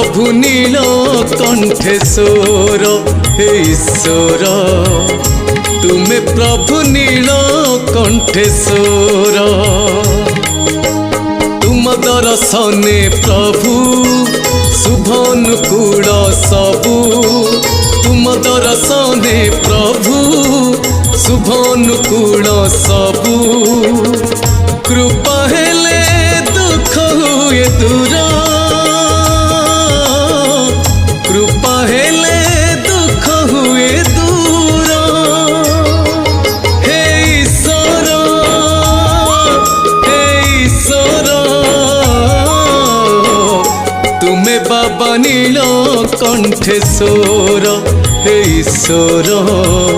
प्रभु नीलकंठेश्वर हे ईश्वर तुमे प्रभु नीलकंठेश्वर तुम दर्शने प्रभु शुभनुकूल सबु तुम दर्शने प्रभु शुभनुकूल सबु कृपा हेले दुख हुए दूर कृपा हेले दुख हुए दूर हे ईश्वर तुमे बाबा नीलकंठेश्वर हे ईश्वर।